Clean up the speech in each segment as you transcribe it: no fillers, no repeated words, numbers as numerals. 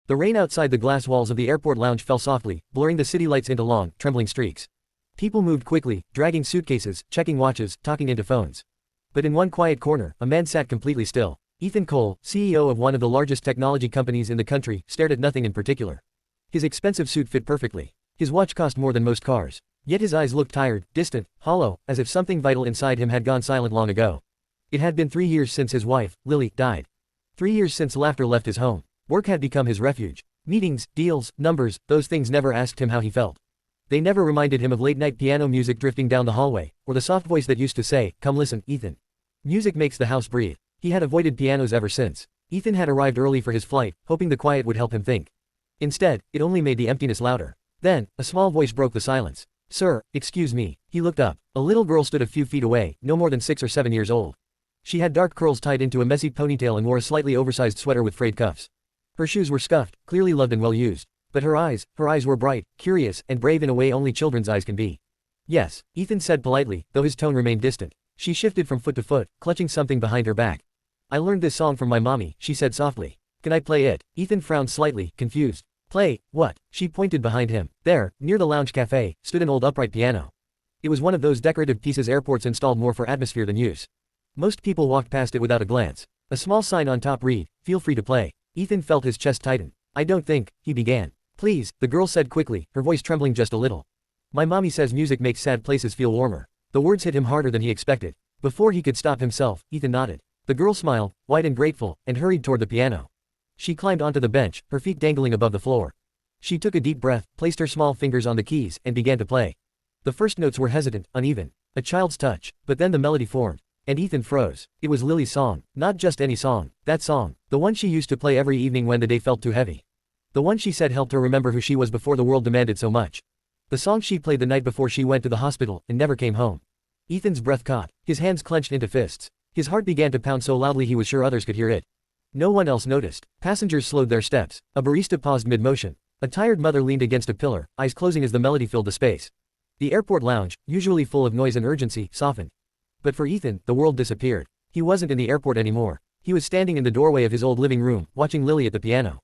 The rain outside the glass walls of the airport lounge fell softly, blurring the city lights into long, trembling streaks. People moved quickly, dragging suitcases, checking watches, talking into phones. But in one quiet corner, a man sat completely still. Ethan Cole, CEO of one of the largest technology companies in the country, stared at nothing in particular. His expensive suit fit perfectly. His watch cost more than most cars. Yet his eyes looked tired, distant, hollow, as if something vital inside him had gone silent long ago. It had been 3 years since his wife, Lily, died. 3 years since laughter left his home. Work had become his refuge. Meetings, deals, numbers, those things never asked him how he felt. They never reminded him of late-night piano music drifting down the hallway, or the soft voice that used to say, "Come listen, Ethan." Music makes the house breathe. He had avoided pianos ever since. Ethan had arrived early for his flight, hoping the quiet would help him think. Instead, it only made the emptiness louder. Then, a small voice broke the silence. "Sir, excuse me." He looked up. A little girl stood a few feet away, no more than 6 or 7 years old. She had dark curls tied into a messy ponytail and wore a slightly oversized sweater with frayed cuffs. Her shoes were scuffed, clearly loved and well used. But her eyes were bright, curious, and brave in a way only children's eyes can be. "Yes," Ethan said politely, though his tone remained distant. She shifted from foot to foot, clutching something behind her back. "I learned this song from my mommy," she said softly. "Can I play it?" Ethan frowned slightly, confused. "Play what?" She pointed behind him. There, near the lounge cafe, stood an old upright piano. It was one of those decorative pieces airports installed more for atmosphere than use. Most people walked past it without a glance. A small sign on top read, "Feel free to play." Ethan felt his chest tighten. "I don't think," he began. "Please," the girl said quickly, her voice trembling just a little. "My mommy says music makes sad places feel warmer." The words hit him harder than he expected. Before he could stop himself, Ethan nodded. The girl smiled, white and grateful, and hurried toward the piano. She climbed onto the bench, her feet dangling above the floor. She took a deep breath, placed her small fingers on the keys, and began to play. The first notes were hesitant, uneven. A child's touch, but then the melody formed. And Ethan froze. It was Lily's song. Not just any song. That song. The one she used to play every evening when the day felt too heavy. The one she said helped her remember who she was before the world demanded so much. The song she played the night before she went to the hospital and never came home. Ethan's breath caught. His hands clenched into fists. His heart began to pound so loudly he was sure others could hear it. No one else noticed. Passengers slowed their steps. A barista paused mid-motion. A tired mother leaned against a pillar, eyes closing as the melody filled the space. The airport lounge, usually full of noise and urgency, softened. But for Ethan, the world disappeared. He wasn't in the airport anymore. He was standing in the doorway of his old living room, watching Lily at the piano.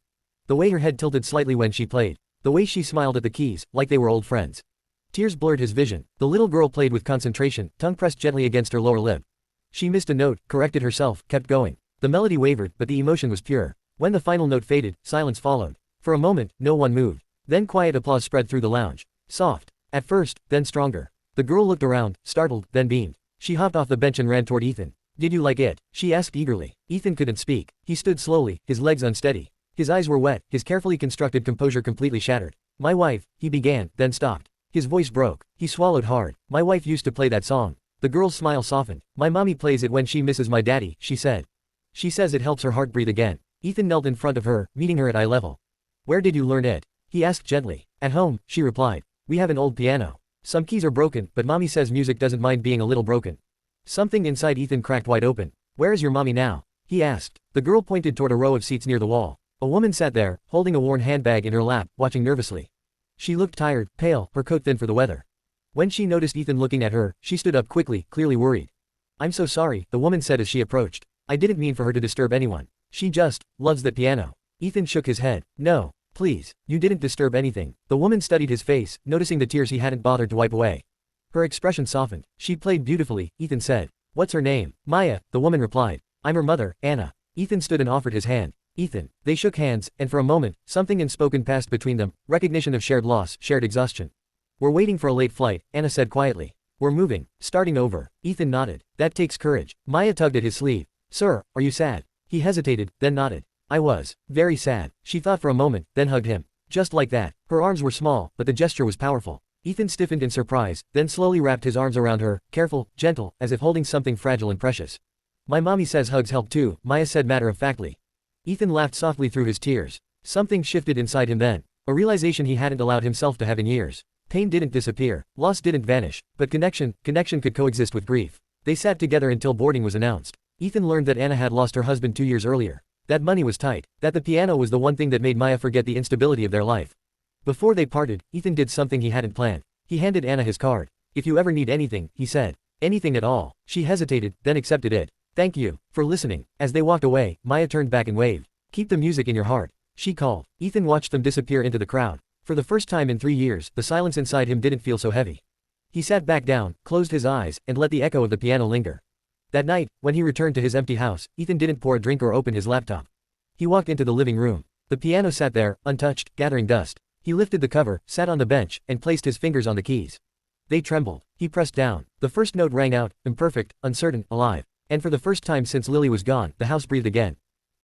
The way her head tilted slightly when she played. The way she smiled at the keys, like they were old friends. Tears blurred his vision. The little girl played with concentration, tongue pressed gently against her lower lip. She missed a note, corrected herself, kept going. The melody wavered, but the emotion was pure. When the final note faded, silence followed. For a moment, no one moved. Then quiet applause spread through the lounge. Soft. At first, then stronger. The girl looked around, startled, then beamed. She hopped off the bench and ran toward Ethan. "Did you like it?" she asked eagerly. Ethan couldn't speak. He stood slowly, his legs unsteady. His eyes were wet, his carefully constructed composure completely shattered. "My wife," he began, then stopped. His voice broke. He swallowed hard. "My wife used to play that song." The girl's smile softened. "My mommy plays it when she misses my daddy," she said. "She says it helps her heart breathe again." Ethan knelt in front of her, meeting her at eye level. "Where did you learn it?" he asked gently. "At home," she replied. "We have an old piano. Some keys are broken, but mommy says music doesn't mind being a little broken." Something inside Ethan cracked wide open. "Where is your mommy now?" he asked. The girl pointed toward a row of seats near the wall. A woman sat there, holding a worn handbag in her lap, watching nervously. She looked tired, pale, her coat thin for the weather. When she noticed Ethan looking at her, she stood up quickly, clearly worried. "I'm so sorry," the woman said as she approached. "I didn't mean for her to disturb anyone. She just loves that piano." Ethan shook his head. "No, please, you didn't disturb anything." The woman studied his face, noticing the tears he hadn't bothered to wipe away. Her expression softened. "She played beautifully," Ethan said. "What's her name?" "Maya," the woman replied. "I'm her mother, Anna." Ethan stood and offered his hand. "Ethan." They shook hands, and for a moment, something unspoken passed between them, recognition of shared loss, shared exhaustion. "We're waiting for a late flight," Anna said quietly. "We're moving, starting over." Ethan nodded. "That takes courage." Maya tugged at his sleeve. "Sir, are you sad?" He hesitated, then nodded. "I was. Very sad." She thought for a moment, then hugged him. Just like that. Her arms were small, but the gesture was powerful. Ethan stiffened in surprise, then slowly wrapped his arms around her, careful, gentle, as if holding something fragile and precious. "My mommy says hugs help too," Maya said matter-of-factly. Ethan laughed softly through his tears. Something shifted inside him then. A realization he hadn't allowed himself to have in years. Pain didn't disappear, loss didn't vanish, but connection could coexist with grief. They sat together until boarding was announced. Ethan learned that Anna had lost her husband 2 years earlier. That money was tight, that the piano was the one thing that made Maya forget the instability of their life. Before they parted, Ethan did something he hadn't planned. He handed Anna his card. "If you ever need anything," he said. "Anything at all." She hesitated, then accepted it. "Thank you for listening." As they walked away, Maya turned back and waved. "Keep the music in your heart." She called. Ethan watched them disappear into the crowd. For the first time in 3 years, the silence inside him didn't feel so heavy. He sat back down, closed his eyes, and let the echo of the piano linger. That night, when he returned to his empty house, Ethan didn't pour a drink or open his laptop. He walked into the living room. The piano sat there, untouched, gathering dust. He lifted the cover, sat on the bench, and placed his fingers on the keys. They trembled. He pressed down. The first note rang out, imperfect, uncertain, alive. And for the first time since Lily was gone, the house breathed again.